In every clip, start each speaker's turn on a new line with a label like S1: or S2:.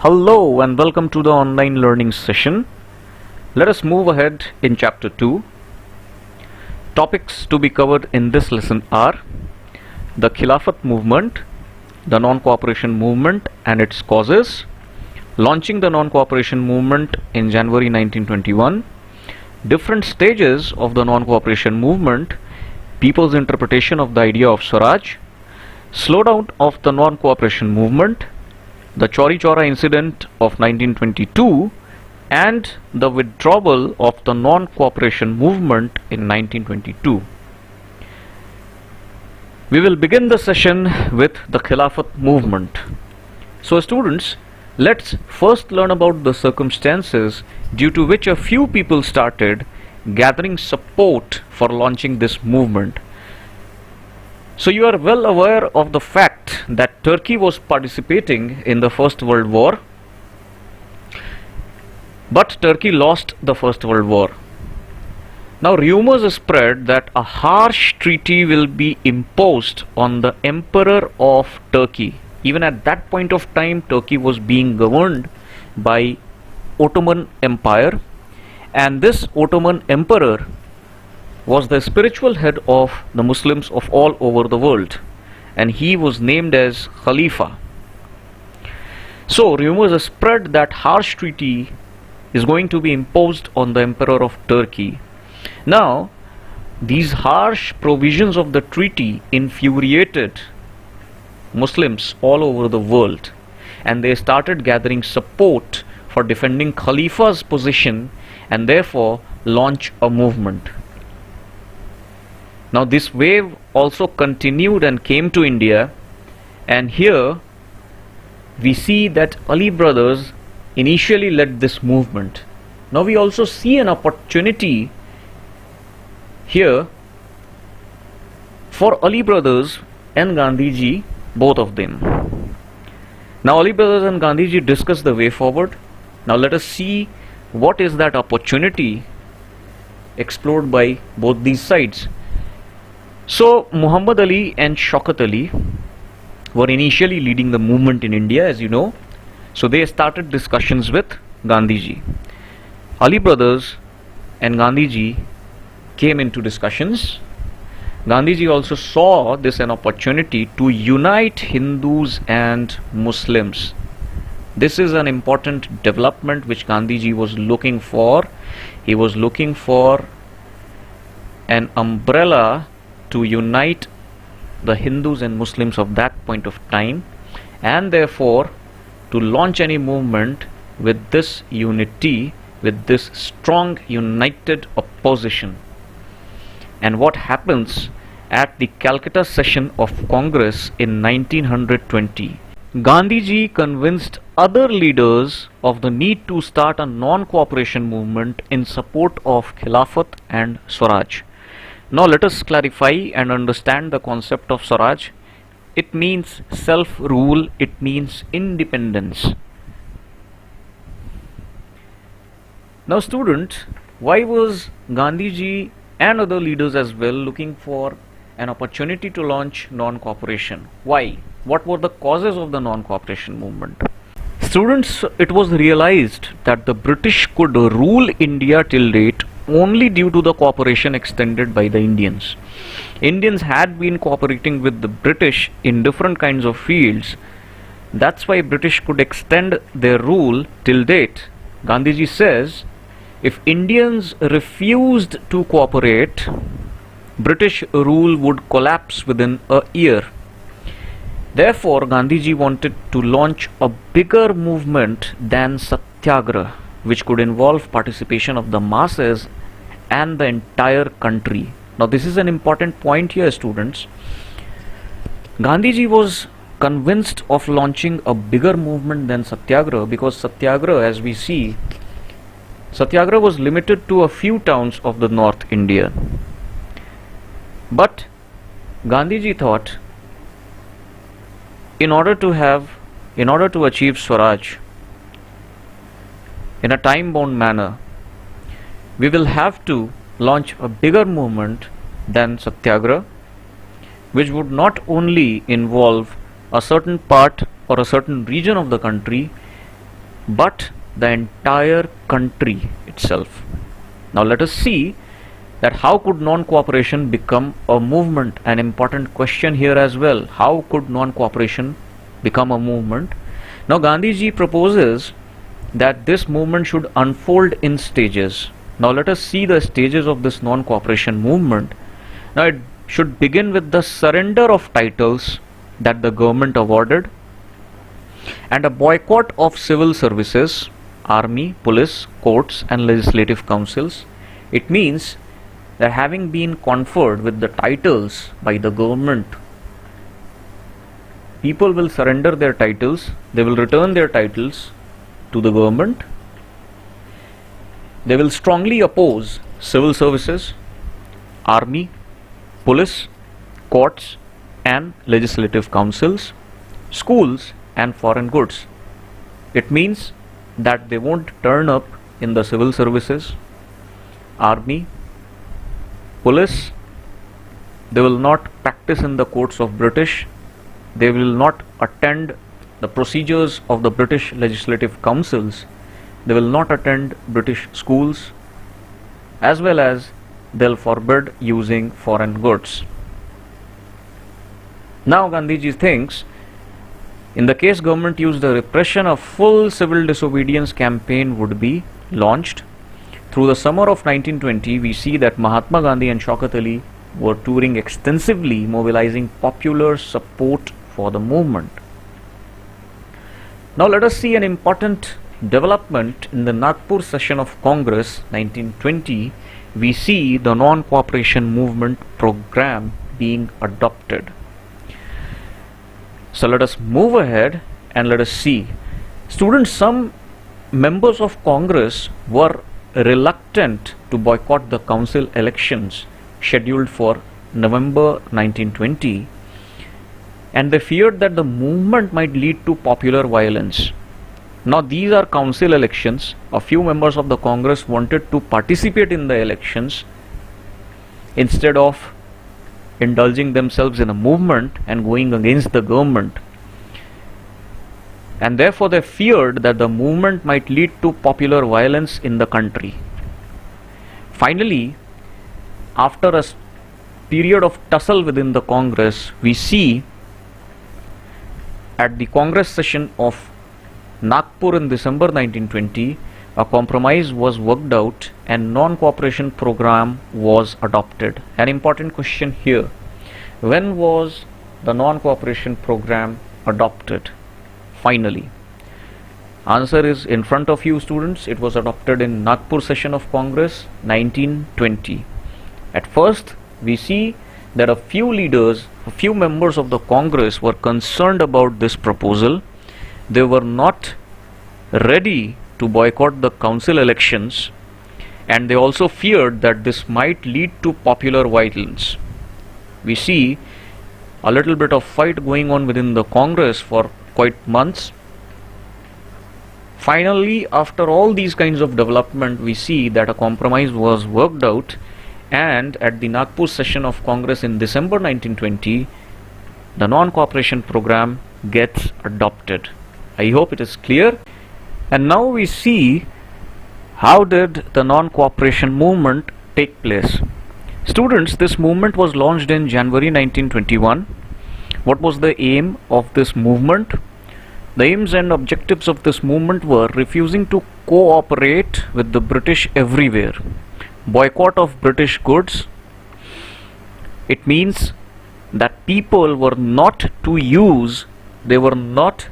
S1: Hello and welcome to the online learning session. Let us move ahead in chapter 2. Topics to be covered in this lesson are the Khilafat movement, the non-cooperation movement and its causes, launching the non-cooperation movement in January 1921, different stages of the non-cooperation movement, people's interpretation of the idea of Swaraj, slowdown of the non-cooperation movement, the Chauri Chaura incident of 1922 and the withdrawal of the non-cooperation movement in 1922. We will begin the session with the Khilafat movement. So students, let's first learn about the circumstances due to which a few people started gathering support for launching this movement. So you are well aware of the fact that Turkey was participating in the First World War, but Turkey lost the First World War. Now rumors spread that a harsh treaty will be imposed on the Emperor of Turkey. Even at that point of time, Turkey was being governed by Ottoman Empire, and this Ottoman Emperor was the spiritual head of the Muslims of all over the world, and he was named as Khalifa. So rumors spread that harsh treaty is going to be imposed on the Emperor of Turkey. Now these harsh provisions of the treaty infuriated Muslims all over the world, and they started gathering support for defending Khalifa's position and therefore launch a movement. Now this wave also continued and came to India, and here we see that Ali brothers initially led this movement. Now we also see an opportunity here for Ali brothers and Gandhiji, both of them. Now Ali brothers and Gandhiji discuss the way forward. Now let us see what is that opportunity explored by both these sides. So Muhammad Ali and Shaukat Ali were initially leading the movement in India, as you know. So they started discussions with Gandhiji. Ali brothers and Gandhiji came into discussions. Gandhiji also saw this an opportunity to unite Hindus and Muslims. This is an important development which Gandhiji was looking for. He was looking for an umbrella to unite the Hindus and Muslims of that point of time, and therefore to launch any movement with this unity, with this strong united opposition. And what happens at the Calcutta session of Congress in 1920? Gandhiji convinced other leaders of the need to start a non-cooperation movement in support of Khilafat and Swaraj. Now let us clarify and understand the concept of Swaraj. It means self-rule, it means independence. Now student, why was Gandhiji and other leaders as well looking for an opportunity to launch non-cooperation? Why? What were the causes of the non-cooperation movement? Students, it was realized that the British could rule India till date only due to the cooperation extended by the Indians. Indians had been cooperating with the British in different kinds of fields. That's why British could extend their rule till date. Gandhiji says, if Indians refused to cooperate, British rule would collapse within a year. Therefore, Gandhiji wanted to launch a bigger movement than Satyagraha, which could involve participation of the masses and the entire country. Now this is an important point here, students. Gandhiji was convinced of launching a bigger movement than Satyagraha because Satyagraha, as we see, Satyagraha was limited to a few towns of the North India. But Gandhiji thought, in order to achieve Swaraj in a time-bound manner, we will have to launch a bigger movement than Satyagraha, which would not only involve a certain part or a certain region of the country, but the entire country itself. Now let us see that how could non-cooperation become a movement? An important question here as well. How could non-cooperation become a movement? Now Gandhiji proposes that this movement should unfold in stages. Now let us see the stages of this non-cooperation movement. Now it should begin with the surrender of titles that the government awarded and a boycott of civil services, army, police, courts and legislative councils. It means that having been conferred with the titles by the government, people will surrender their titles, they will return their titles to the government. They will strongly oppose civil services, army, police, courts and legislative councils, schools and foreign goods. It means that they won't turn up in the civil services, army, police, they will not practice in the courts of British, they will not attend the procedures of the British legislative councils, they will not attend British schools, as well as they'll forbid using foreign goods. Now Gandhiji thinks, in the case government used the repression, a full civil disobedience campaign would be launched. Through the summer of 1920, we see that Mahatma Gandhi and Shaukat Ali were touring extensively, mobilizing popular support for the movement. Now let us see an important development in the Nagpur session of Congress 1920. We see the non-cooperation movement program being adopted. So let us move ahead and let us see. Students, some members of Congress were reluctant to boycott the council elections scheduled for November 1920, and they feared that the movement might lead to popular violence. Now these are council elections. A few members of the Congress wanted to participate in the elections instead of indulging themselves in a movement and going against the government, and therefore they feared that the movement might lead to popular violence in the country. Finally, after a period of tussle within the Congress, we see at the Congress session of Nagpur in December 1920, a compromise was worked out and non-cooperation program was adopted. An important question here: when was the non-cooperation program adopted? Finally, answer is in front of you, students. It was adopted in Nagpur session of Congress 1920. At first, we see that a few members of the Congress were concerned about this proposal. They were not ready to boycott the council elections, and they also feared that this might lead to popular violence. We see a little bit of fight going on within the Congress for quite months. Finally, after all these kinds of development, we see that a compromise was worked out, and at the Nagpur session of Congress in December 1920, the non-cooperation program gets adopted. I hope it is clear. And now we see how did the non-cooperation movement take place. Students, this movement was launched in January 1921. What was the aim of this movement? The aims and objectives of this movement were refusing to cooperate with the British everywhere, boycott of British goods. It means that people were not to use, they were not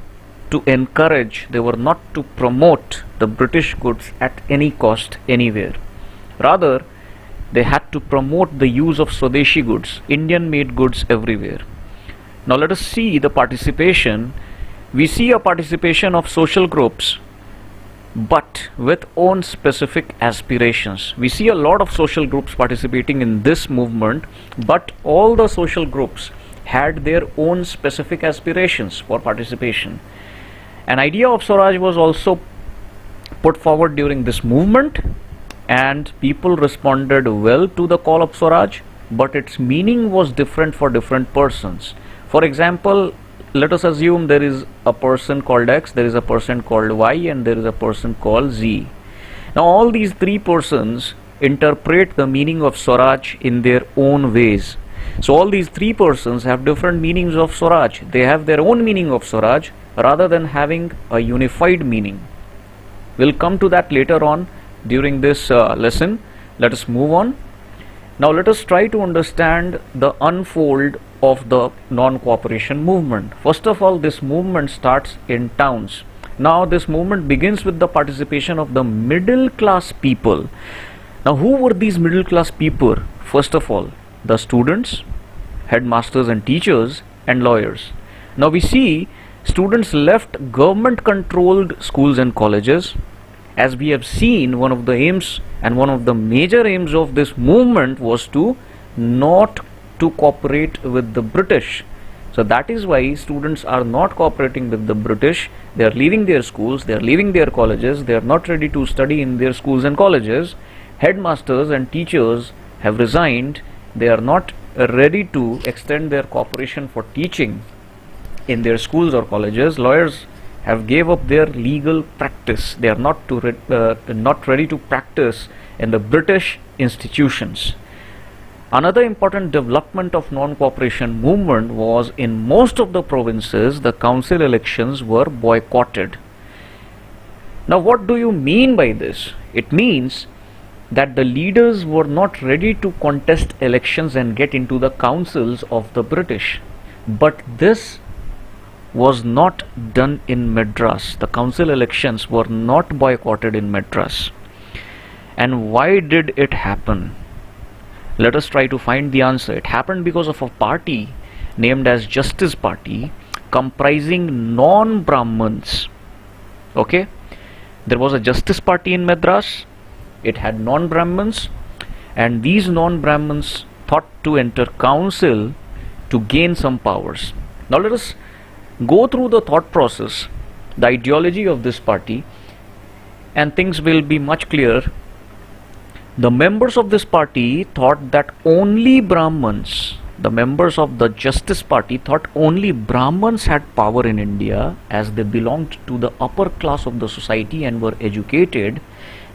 S1: to encourage, they were not to promote the British goods at any cost anywhere. Rather, they had to promote the use of Swadeshi goods, Indian made goods everywhere. Now let us see the participation. We see a participation of social groups, but with own specific aspirations. We see a lot of social groups participating in this movement, but all the social groups had their own specific aspirations for participation. An idea of Swaraj was also put forward during this movement, and people responded well to the call of Swaraj, but its meaning was different for different persons. For example, let us assume there is a person called X, there is a person called Y, and there is a person called Z. Now all these three persons interpret the meaning of Swaraj in their own ways. So all these three persons have different meanings of Swaraj. They have their own meaning of Swaraj rather than having a unified meaning. We'll come to that later on during this lesson. Let us move on. Now let us try to understand the unfold of the non-cooperation movement. First of all, this movement starts in towns. Now this movement begins with the participation of the middle class people. Now who were these middle class people? First of all, the students, headmasters and teachers, and lawyers. Now we see students left government controlled schools and colleges. As we have seen, one of the aims and one of the major aims of this movement was to not to cooperate with the British. So that is why students are not cooperating with the British. They are leaving their schools, they are leaving their colleges, they are not ready to study in their schools and colleges. Headmasters and teachers have resigned. They are not ready to extend their cooperation for teaching in their schools or colleges. Lawyers have gave up their legal practice. They are not ready to practice in the British institutions. Another important development of non-cooperation movement was in most of the provinces the council elections were boycotted. Now what do you mean by this? It means that the leaders were not ready to contest elections and get into the councils of the British. But this was not done in Madras. The council elections were not boycotted in Madras. And why did it happen? Let us try to find the answer. It happened because of a party named as Justice Party comprising non-Brahmins. Okay? There was a Justice Party in Madras. It had non-Brahmins, and these non-Brahmins thought to enter council to gain some powers. Now let us go through the thought process, the ideology of this party, and things will be much clearer. The members of this party thought that only Brahmins, the members of the Justice Party thought only Brahmins had power in India, as they belonged to the upper class of the society and were educated.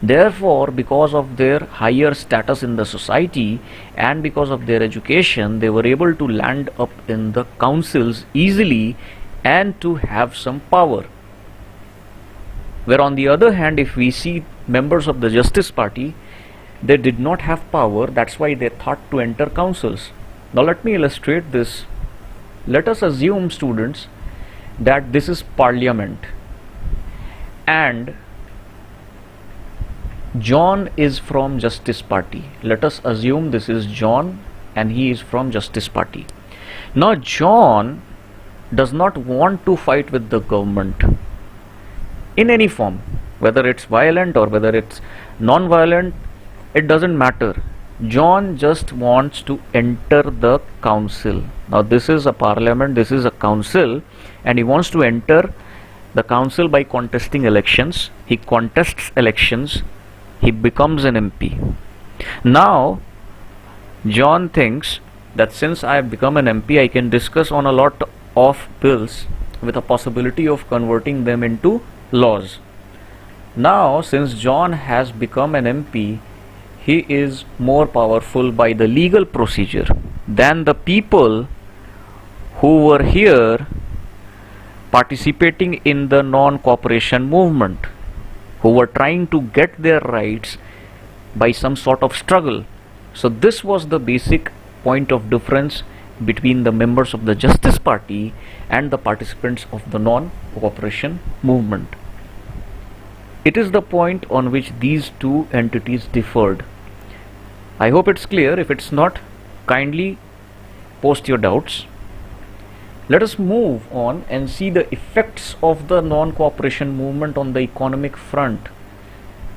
S1: Therefore, because of their higher status in the society and because of their education, they were able to land up in the councils easily and to have some power. Where on the other hand, if we see members of the Justice Party, they did not have power. That's why they thought to enter councils. Now let me illustrate this. Let us assume, students, that this is Parliament and John is from Justice Party. Let us assume this is John and he is from Justice Party. Now John does not want to fight with the government in any form, whether it's violent or whether it's non-violent, it doesn't matter. John just wants to enter the council. Now this is a parliament, this is a council, and he wants to enter the council by contesting elections. He contests elections, he becomes an MP. Now John thinks that since I have become an MP, I can discuss on a lot of bills with a possibility of converting them into laws. Now since John has become an MP, he is more powerful by the legal procedure than the people who were here participating in the non-cooperation movement, who were trying to get their rights by some sort of struggle. So this was the basic point of difference between the members of the Justice Party and the participants of the non-cooperation movement. It is the point on which these two entities differed. I hope it's clear. If it's not, kindly post your doubts. Let us move on and see the effects of the non-cooperation movement on the economic front.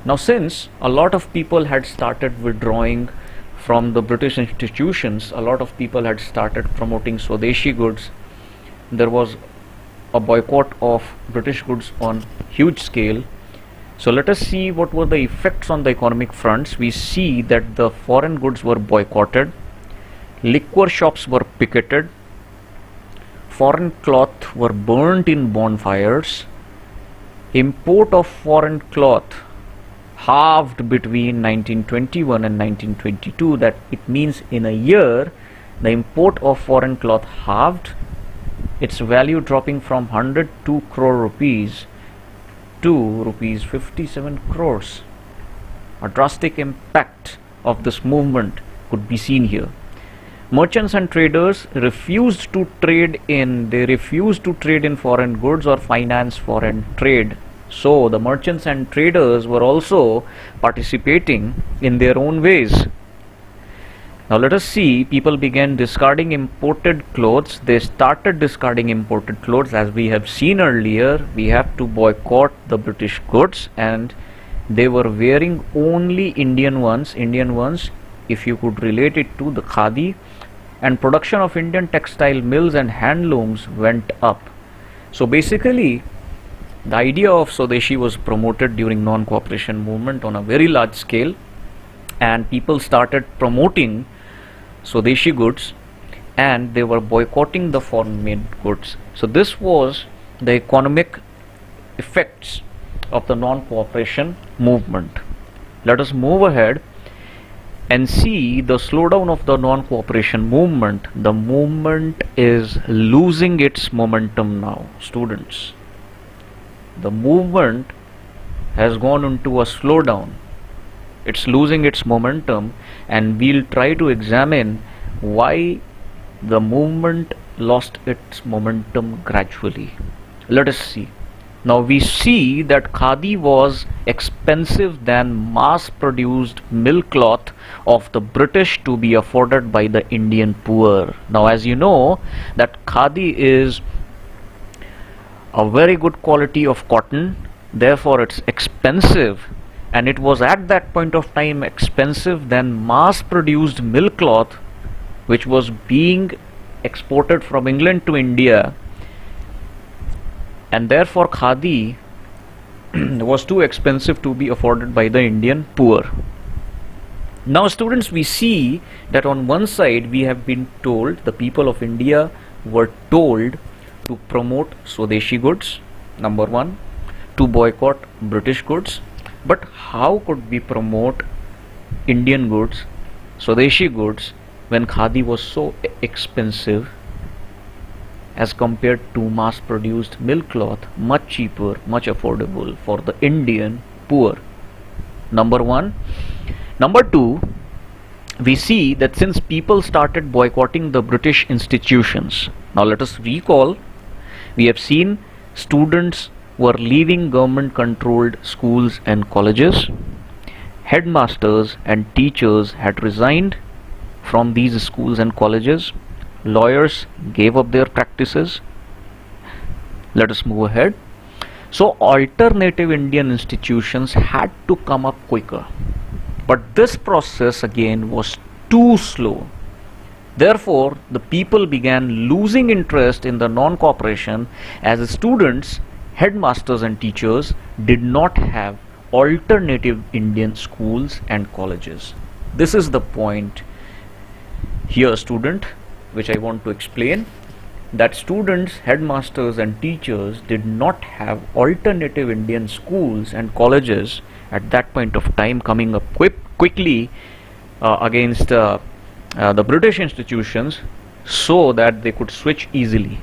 S1: Now since a lot of people had started withdrawing from the British institutions, a lot of people had started promoting Swadeshi goods, there was a boycott of British goods on huge scale. So let us see what were the effects on the economic fronts. We see that the foreign goods were boycotted, liquor shops were picketed, foreign cloth were burnt in bonfires. Import of foreign cloth halved between 1921 and 1922. That it means in a year the import of foreign cloth halved, its value dropping from 102 crore rupees to rupees 57 crores. A drastic impact of this movement could be seen here. Merchants and traders refused to trade in foreign goods or finance foreign trade. So the merchants and traders were also participating in their own ways. Now let us see, people began discarding imported clothes. They started discarding imported clothes. As we have seen earlier, we have to boycott the British goods, and they were wearing only Indian ones, if you could relate it to the khadi, and production of Indian textile mills and handlooms went up. So basically the idea of Swadeshi was promoted during non-cooperation movement on a very large scale, and people started promoting Swadeshi goods and they were boycotting the foreign made goods. So this was the economic effects of the non-cooperation movement. Let us move ahead and see the slowdown of the non-cooperation movement. The movement is losing its momentum now, students. The movement has gone into a slowdown. It's losing its momentum, and we'll try to examine why the movement lost its momentum gradually. Let us see. Now we see that khadi was expensive than mass-produced mill cloth of the British to be afforded by the Indian poor. Now as you know that khadi is a very good quality of cotton, therefore it's expensive, and it was at that point of time expensive than mass-produced mill cloth which was being exported from England to India, and therefore khadi was too expensive to be afforded by the Indian poor. Now students, we see that on one side we have been told, the people of India were told to promote Swadeshi goods, number one, to boycott British goods. But how could we promote Indian goods, Swadeshi goods, when khadi was so expensive as compared to mass-produced mill cloth, much cheaper, much affordable for the Indian poor? Number one. Number two, we see that since people started boycotting the British institutions, now let us recall, we have seen students were leaving government-controlled schools and colleges. Headmasters and teachers had resigned from these schools and colleges. Lawyers gave up their practices. Let us move ahead. So alternative Indian institutions had to come up quicker. But this process again was too slow. Therefore, the people began losing interest in the non-cooperation as the students, headmasters and teachers did not have alternative Indian schools and colleges. This is the point here, student, which I want to explain, that students, headmasters and teachers did not have alternative Indian schools and colleges at that point of time, coming up quickly against the British institutions, so that they could switch easily.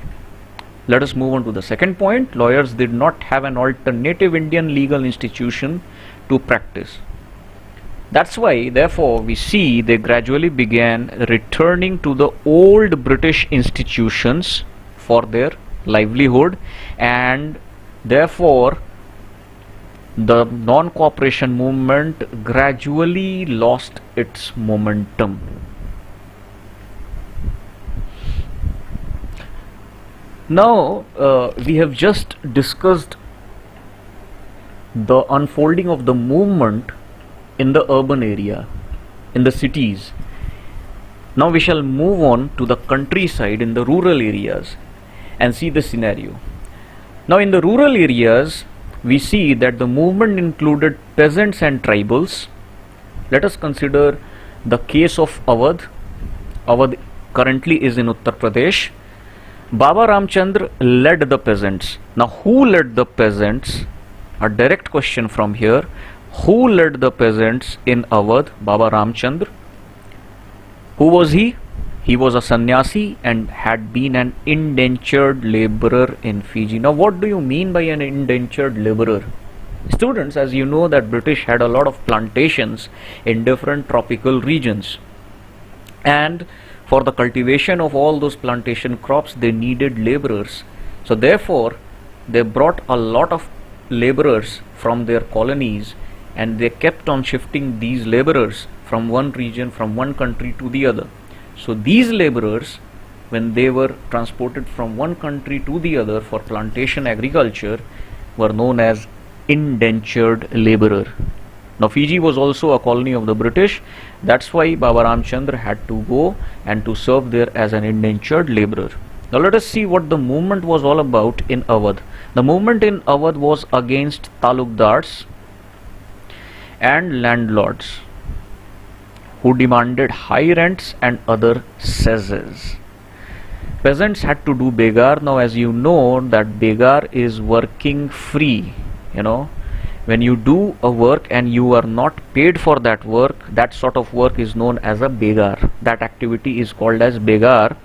S1: Let us move on to the second point. Lawyers did not have an alternative Indian legal institution to practice. That's why, therefore, we see they gradually began returning to the old British institutions for their livelihood, and therefore the non-cooperation movement gradually lost its momentum. Now we have just discussed the unfolding of the movement in the urban area, in the cities. Now we shall move on to the countryside, in the rural areas, and see the scenario. Now in the rural areas, we see that the movement included peasants and tribals. Let us consider the case of Awadh. Awadh currently is in Uttar Pradesh. Baba Ramchandra led the peasants. Now, who led the peasants? A direct question from here. Who led the peasants in Awadh? Baba Ramchandra. Who was he? He was a sannyasi and had been an indentured laborer in Fiji. Now, what do you mean by an indentured laborer? Students, as you know, that British had a lot of plantations in different tropical regions, and for the cultivation of all those plantation crops they needed laborers. So therefore they brought a lot of laborers from their colonies, and they kept on shifting these laborers from one region, from one country to the other. So these laborers, when they were transported from one country to the other for plantation agriculture, were known as indentured laborer. Now Fiji was also a colony of the British. That's why Baba Ramchandra had to go and to serve there as an indentured laborer. Now let us see what the movement was all about in Awadh. The movement in Awadh was against talukdars and landlords who demanded high rents and other cesses. Peasants had to do begar. Now as you know that begar is working free. When you do a work and you are not paid for that work, that sort of work is known as a begar. That activity is called as begar.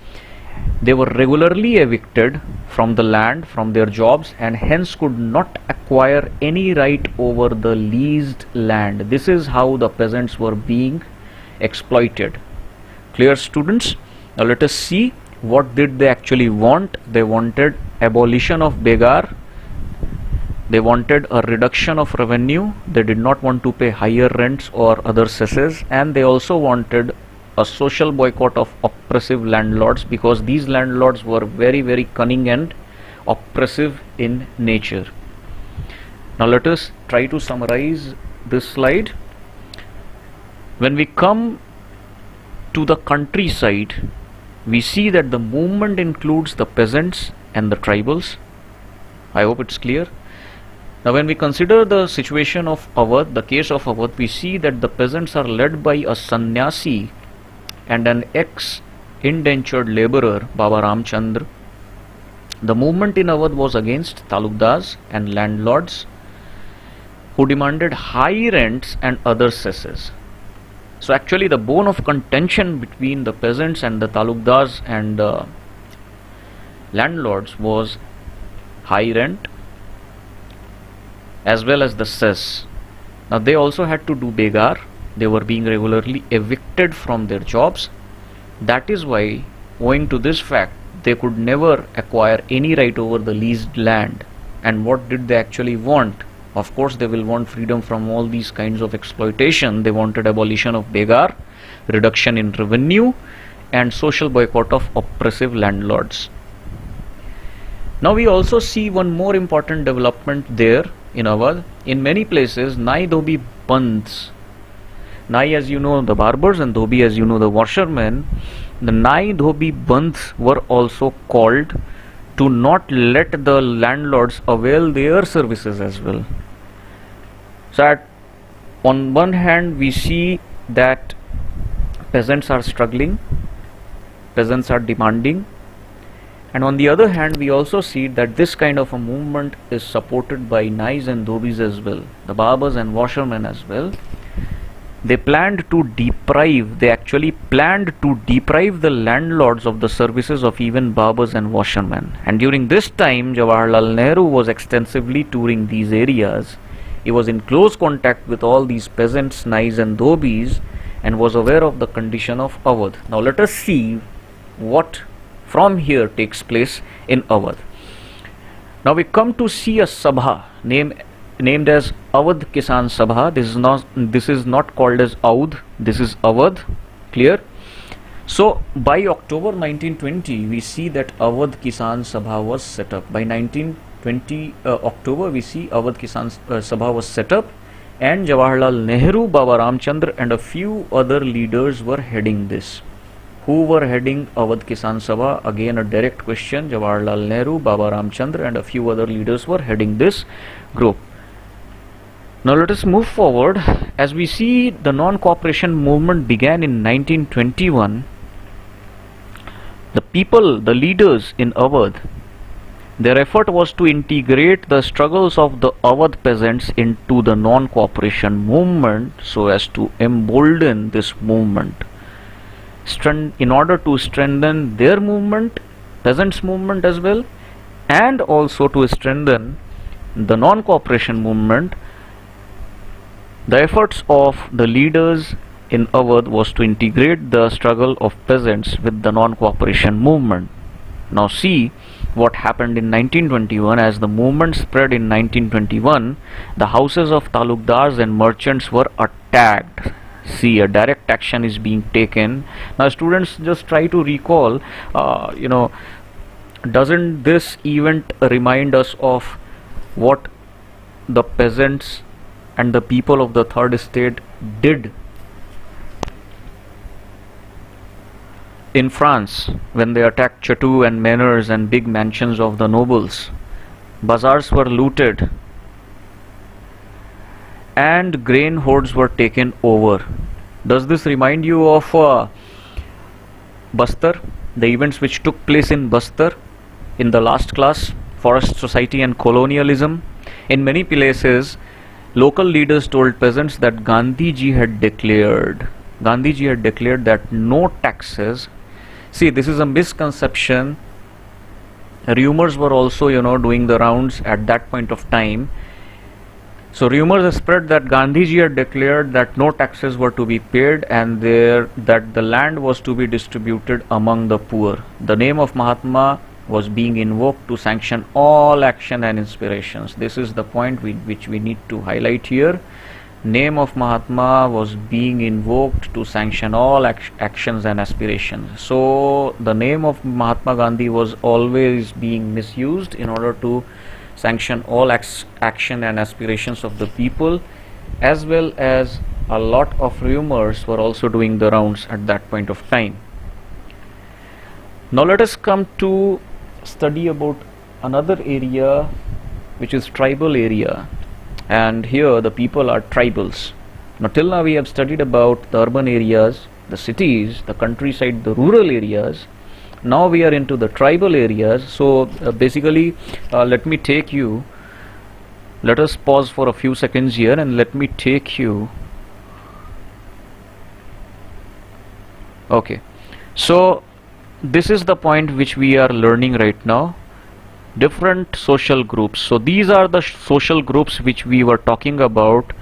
S1: They were regularly evicted from the land, from their jobs, and hence could not acquire any right over the leased land. This is how the peasants were being exploited. Clear, students? Now let us see what did they actually want. They wanted abolition of begar. They wanted a reduction of revenue. They did not want to pay higher rents or other cesses, and they also wanted a social boycott of oppressive landlords, because these landlords were very, very cunning and oppressive in nature. Now let us try to summarize this slide. When we come to the countryside, we see that the movement includes the peasants and the tribals. I hope it's clear. Now when we consider the situation of Awadh, the case of Awadh, we see that the peasants are led by a sannyasi and an ex-indentured laborer, Baba Ramchandra. The movement in Awadh was against talukdars and landlords who demanded high rents and other cesses. So actually the bone of contention between the peasants and the talukdars and landlords was high rent as well as the cess. Now they also had to do begar. They were being regularly evicted from their jobs. That is why, owing to this fact, they could never acquire any right over the leased land. And what did they actually want? Of course they will want freedom from all these kinds of exploitation. They wanted abolition of begar, reduction in revenue, and social boycott of oppressive landlords. Now we also see one more important development there in Awadh. In many places, Nai Dhobi Bandhs, Nai as you know the barbers and Dhobi as you know the washermen, the Nai Dhobi Bandhs were also called to not let the landlords avail their services as well. So on one hand we see that peasants are struggling, peasants are demanding, and on the other hand we also see that this kind of a movement is supported by Nais and Dhobis as well, the barbers and washermen as well. They actually planned to deprive the landlords of the services of even barbers and washermen. And during this time Jawaharlal Nehru was extensively touring these areas. He was in close contact with all these peasants, Nais and Dhobis, and was aware of the condition of Awadh. Now let us see what from here takes place in Awadh. Now we come to see a sabha named as Awadh Kisan Sabha. This is not called as Audh, this is Awadh. Clear? So by October 1920 we see that Awadh Kisan Sabha was set up. By 1920 October we see Awadh Kisan Sabha was set up, and Jawaharlal Nehru, Baba Ramchandra and a few other leaders were heading this. Who were heading Awadh Kisan Sabha? Again a direct question. Jawaharlal Nehru, Baba Ramchandra and a few other leaders were heading this group. Now let us move forward. As we see, the non-cooperation movement began in 1921. The people, the leaders in Awadh, their effort was to integrate the struggles of the Awadh peasants into the non-cooperation movement so as to embolden this movement. In order to strengthen their movement, peasants' movement as well, and also to strengthen the non-cooperation movement, the efforts of the leaders in Awadh was to integrate the struggle of peasants with the non-cooperation movement. Now see what happened in 1921. As the movement spread in 1921, the houses of talukdars and merchants were attacked. See, a direct action is being taken. Now students, just try to recall, doesn't this event remind us of what the peasants and the people of the third estate did in France when they attacked chateaux and manors and big mansions of the nobles? Bazaars were looted and grain hoards were taken over. Does this remind you of Bastar, the events which took place in Bastar in the last class, forest society and colonialism? In many places, local leaders told peasants that Gandhiji had declared that no taxes. See, this is a misconception. Rumors were also, doing the rounds at that point of time. So rumors spread that Gandhiji had declared that no taxes were to be paid and that the land was to be distributed among the poor. The name of Mahatma was being invoked to sanction all action and inspirations. This is the point which we need to highlight here. Name of Mahatma was being invoked to sanction all actions and aspirations. So the name of Mahatma Gandhi was always being misused in order to sanction all action and aspirations of the people, as well as a lot of rumors were also doing the rounds at that point of time. Now let us come to study about another area, which is tribal area, and here the people are tribals. Now till now we have studied about the urban areas, the cities, the countryside, the rural areas. Now we are into the tribal areas. So basically let us pause for a few seconds here and let me take you. Okay, so this is the point which we are learning right now. Different social groups. So these are the social groups which we were talking about.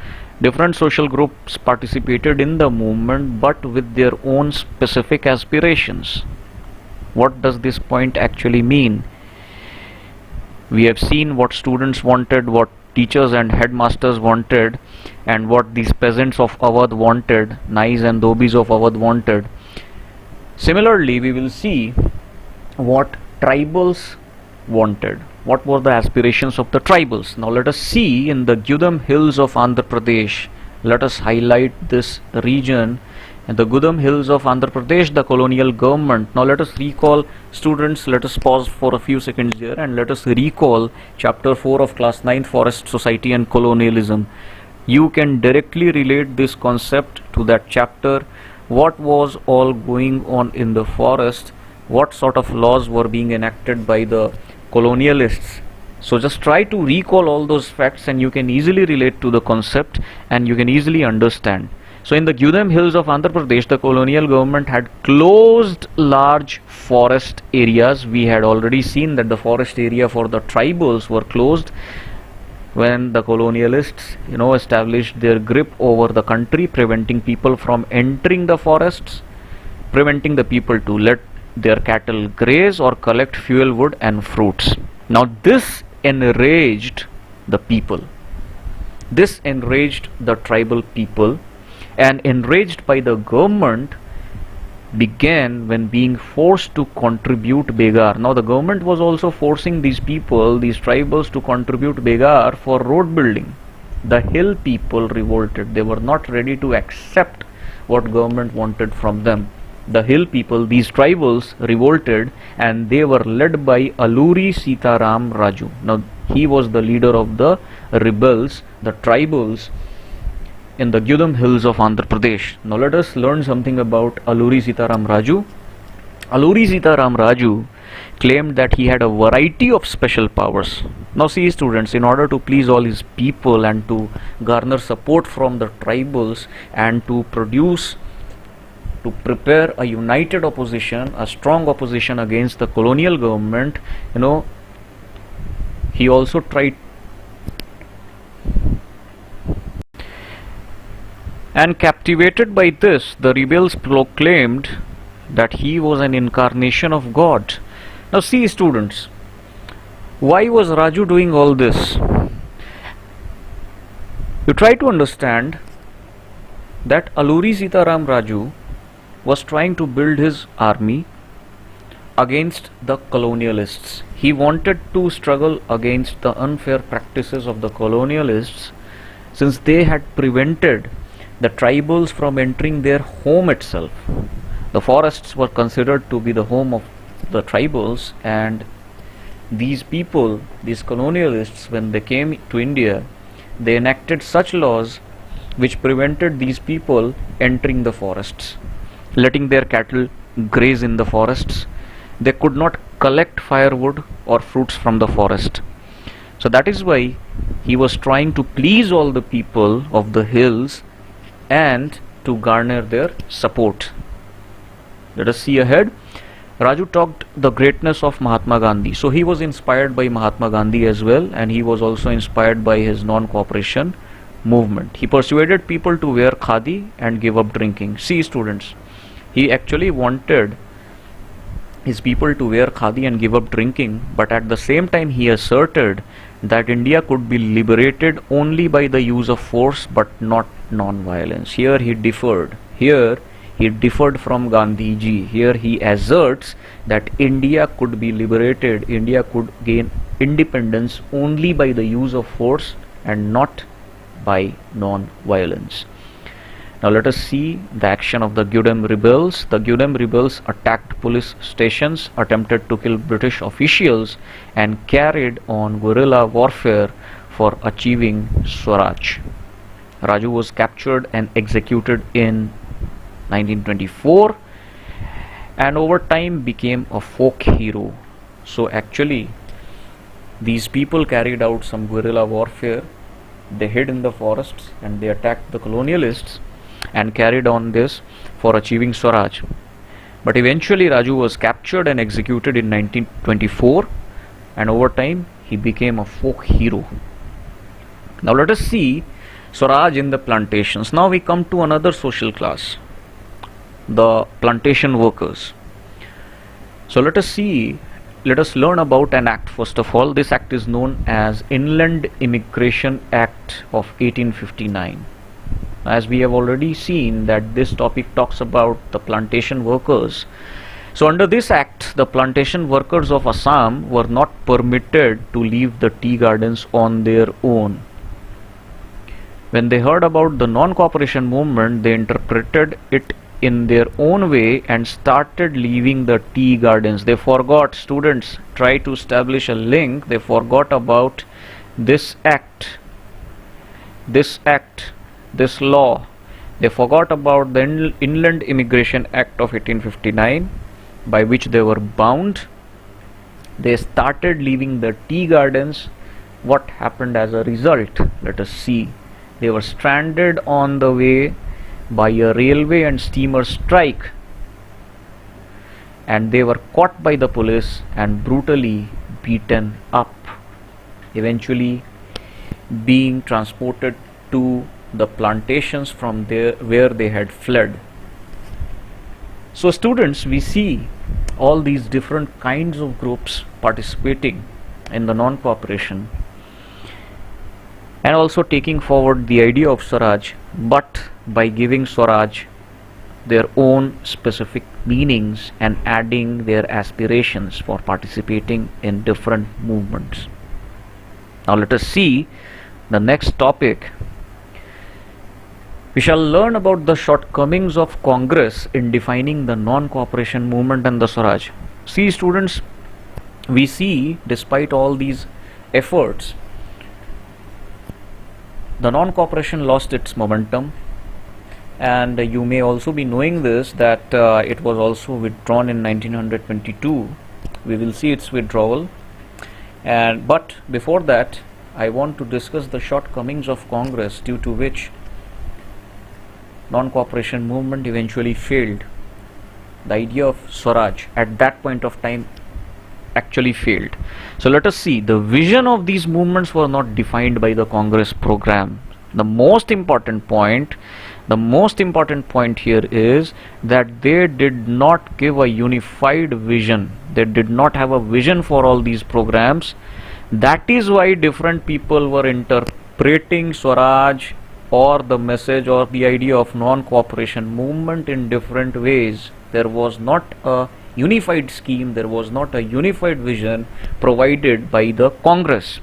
S1: Different social groups participated in the movement, but with their own specific aspirations. What does this point actually mean? We have seen what students wanted, what teachers and headmasters wanted, and what these peasants of Awadh wanted, Nais and Dhobis of Awadh wanted. Similarly, we will see what tribals wanted. What were the aspirations of the tribals? Now let us see in the Gudam Hills of Andhra Pradesh. Let us highlight this region. In the Gudam Hills of Andhra Pradesh, the colonial government. Now let us recall, students, let us pause for a few seconds here and let us recall chapter 4 of class 9th, Forest Society and Colonialism. You can directly relate this concept to that chapter. What was all going on in the forest? What sort of laws were being enacted by the colonialists? So just try to recall all those facts and you can easily relate to the concept and you can easily understand. So in the Gudam Hills of Andhra Pradesh, the colonial government had closed large forest areas. We had already seen that the forest area for the tribals were closed when the colonialists, established their grip over the country, preventing people from entering the forests, preventing the people to let their cattle graze or collect fuel wood and fruits. Now this enraged the people. This enraged the tribal people, and enraged by the government began when being forced to contribute begar. Now the government was also forcing these people, these tribals, to contribute begar for road building. The hill people revolted. They were not ready to accept what government wanted from them. The hill people, these tribals, revolted and they were led by Alluri Sitaram Raju. Now he was the leader of the rebels, the tribals in the Gudam Hills of Andhra Pradesh. Now let us learn something about Alluri Sitaram Raju. Alluri Sitaram Raju claimed that he had a variety of special powers. Now see students, in order to please all his people and to garner support from the tribals and to prepare a united opposition, a strong opposition against the colonial government, he also tried. And captivated by this, the rebels proclaimed that he was an incarnation of God. Now see students, why was Raju doing all this? You try to understand that Alluri Sitaram Raju was trying to build his army against the colonialists. He wanted to struggle against the unfair practices of the colonialists, since they had prevented the tribals from entering their home itself. The forests were considered to be the home of the tribals, and these people, these colonialists, when they came to India, they enacted such laws which prevented these people entering the forests, letting their cattle graze in the forests. They could not collect firewood or fruits from the forest. So that is why he was trying to please all the people of the hills and to garner their support. Let us see ahead. Raju talked the greatness of Mahatma Gandhi. So he was inspired by Mahatma Gandhi as well, and he was also inspired by his non-cooperation movement. He persuaded people to wear khadi and give up drinking. See students, he actually wanted his people to wear khadi and give up drinking, but at the same time he asserted that India could be liberated only by the use of force but not non-violence. Here he differed. Here he differed from Gandhiji. Here he asserts that India could be liberated, India could gain independence only by the use of force and not by non-violence. Now let us see the action of the Gudem rebels. The Gudem rebels attacked police stations, attempted to kill British officials, and carried on guerrilla warfare for achieving Swaraj. Raju was captured and executed in 1924, and over time became a folk hero. So actually these people carried out some guerrilla warfare. They hid in the forests and they attacked the colonialists and carried on this for achieving Swaraj. But eventually Raju was captured and executed in 1924, and over time he became a folk hero. Now let us see Swaraj in the plantations. Now we come to another social class, the plantation workers. So let us learn about an act first of all. This act is known as Inland Immigration Act of 1859. As we have already seen that this topic talks about the plantation workers. So under this act, the plantation workers of Assam were not permitted to leave the tea gardens on their own. When they heard about the non-cooperation movement, they interpreted it in their own way and started leaving the tea gardens. They forgot, students try to establish a link, they forgot about this act, this law. They forgot about the Inland Immigration Act of 1859, by which they were bound. They started leaving the tea gardens. What happened as a result? Let us see. They were stranded on the way by a railway and steamer strike, and they were caught by the police and brutally beaten up, eventually being transported to the plantations from there where they had fled. So students, we see all these different kinds of groups participating in the non-cooperation and also taking forward the idea of Swaraj, but by giving Swaraj their own specific meanings and adding their aspirations for participating in different movements. Now let us see the next topic. We shall learn about the shortcomings of Congress in defining the non-cooperation movement and the Swaraj. See students, we see despite all these efforts, the non-cooperation lost its momentum. and you may also be knowing this that it was also withdrawn in 1922. We will see its withdrawal, and but before that I want to discuss the shortcomings of Congress due to which non-cooperation movement eventually failed. The idea of Swaraj at that point of time actually failed. So let us see, the vision of these movements were not defined by the Congress program. The most important point here is that they did not give a unified vision. They did not have a vision for all these programs. That is why different people were interpreting Swaraj or the message or the idea of non-cooperation movement in different ways. There was not a unified scheme, there was not a unified vision provided by the Congress.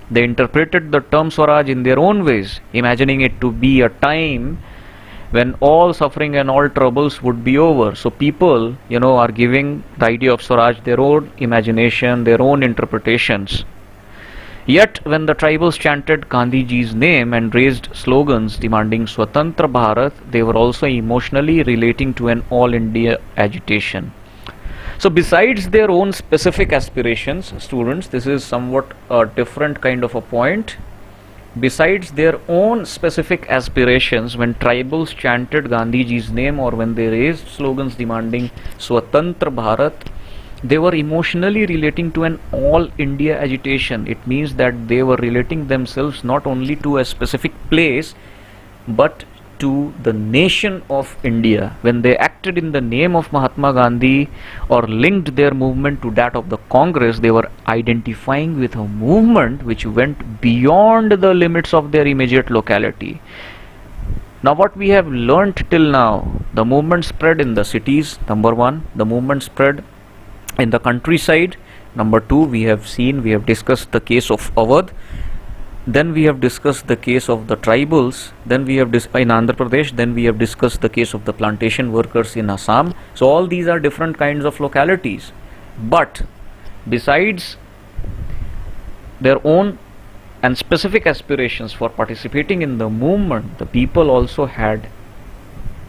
S1: They interpreted the term Swaraj in their own ways, imagining it to be a time when all suffering and all troubles would be over. So people, are giving the idea of Swaraj their own imagination, their own interpretations. Yet when the tribals chanted Gandhiji's name and raised slogans demanding Swatantra Bharat, they were also emotionally relating to an all India agitation. So besides their own specific aspirations, students, this is somewhat a different kind of a point. Besides their own specific aspirations, when tribals chanted Gandhiji's name or when they raised slogans demanding Swatantra Bharat, they were emotionally relating to an all India agitation. It means that they were relating themselves not only to a specific place but to the nation of India. When they acted in the name of Mahatma Gandhi or linked their movement to that of the Congress, they were identifying with a movement which went beyond the limits of their immediate locality. Now what we have learnt till now, the movement spread in the cities, number one. The movement spread in the countryside, number two. We have discussed the case of Awadh. Then we have discussed the case of the tribals. Then we have in Andhra Pradesh. Then we have discussed the case of the plantation workers in Assam. So all these are different kinds of localities. But besides their own and specific aspirations for participating in the movement, the people also had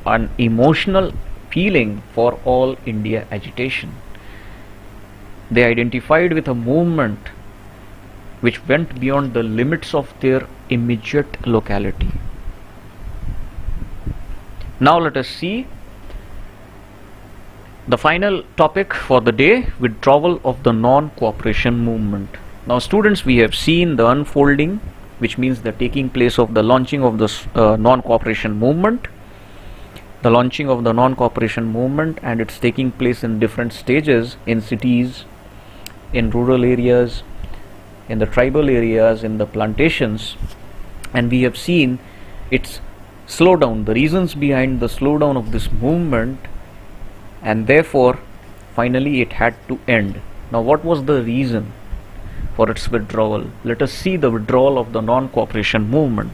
S1: an emotional feeling for all India agitation. They identified with a movement which went beyond the limits of their immediate locality. Now let us see the final topic for the day, withdrawal of the non-cooperation movement. Now students, we have seen the unfolding, which means the taking place of the launching of the non-cooperation movement. The launching of the non-cooperation movement, and it's taking place in different stages, in cities, in rural areas, in the tribal areas, in the plantations, and we have seen its slowdown, the reasons behind the slowdown of this movement, and therefore finally it had to end. Now what was the reason for its withdrawal? Let us see the withdrawal of the non-cooperation movement.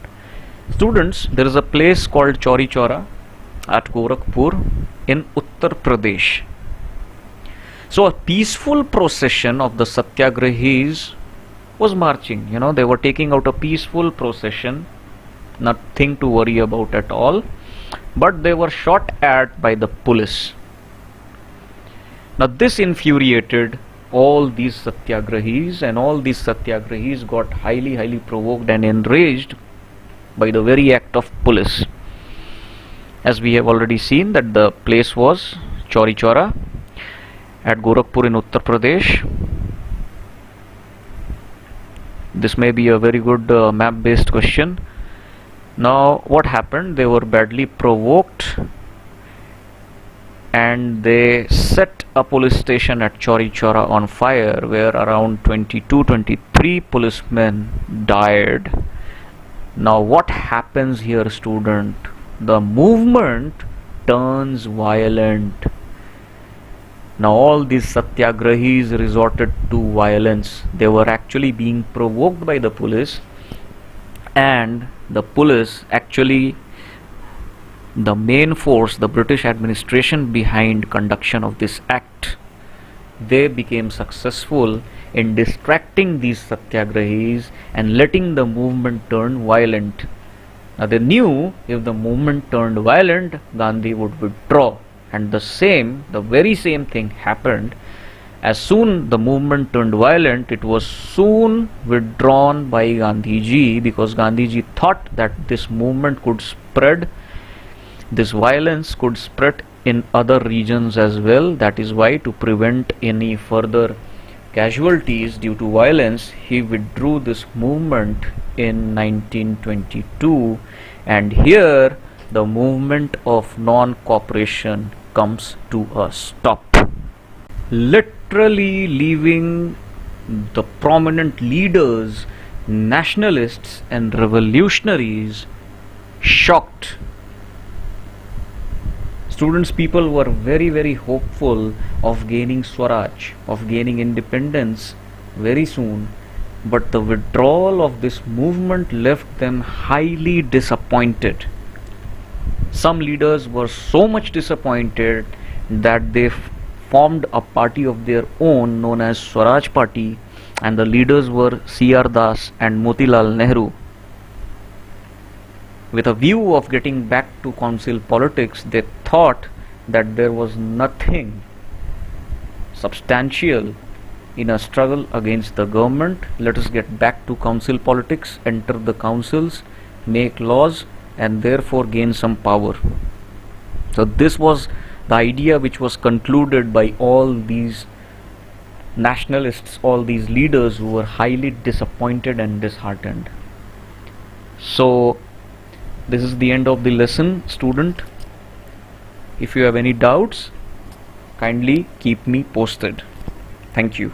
S1: Students, there is a place called Chauri Chaura at Gorakhpur in Uttar Pradesh. So a peaceful procession of the Satyagrahis was marching. They were taking out a peaceful procession, nothing to worry about at all, but they were shot at by the police. Now this infuriated all these Satyagrahis, and all these Satyagrahis got highly provoked and enraged by the very act of police. As we have already seen that the place was Chauri Chaura at Gorakhpur in Uttar Pradesh. This may be a very good map based question. Now what happened? They were badly provoked and they set a police station at Chauri Chaura on fire, where around 23 policemen died. Now what happens here, student? The movement turns violent. Now all these Satyagrahis resorted to violence. They were actually being provoked by the police, and the police actually, the main force, the British administration behind conduction of this act, they became successful in distracting these Satyagrahis and letting the movement turn violent. Now they knew if the movement turned violent, Gandhi would withdraw, and the very same thing happened. As soon the movement turned violent, it was soon withdrawn by Gandhiji, because Gandhiji thought that this movement could spread, this violence could spread in other regions as well. That is why, to prevent any further casualties due to violence, he withdrew this movement in 1922, and here the movement of non-cooperation comes to a stop, literally leaving the prominent leaders, nationalists and revolutionaries shocked. Students, people were very hopeful of gaining Swaraj, of gaining independence very soon, but the withdrawal of this movement left them highly disappointed. Some leaders were so much disappointed that they formed a party of their own known as Swaraj Party, and the leaders were C.R. Das and Motilal Nehru. With a view of getting back to council politics, they thought that there was nothing substantial in a struggle against the government. Let us get back to council politics, enter the councils, make laws, and therefore gain some power. So this was the idea which was concluded by all these nationalists, all these leaders who were highly disappointed and disheartened. So this is the end of the lesson, student. If you have any doubts, kindly keep me posted. Thank you.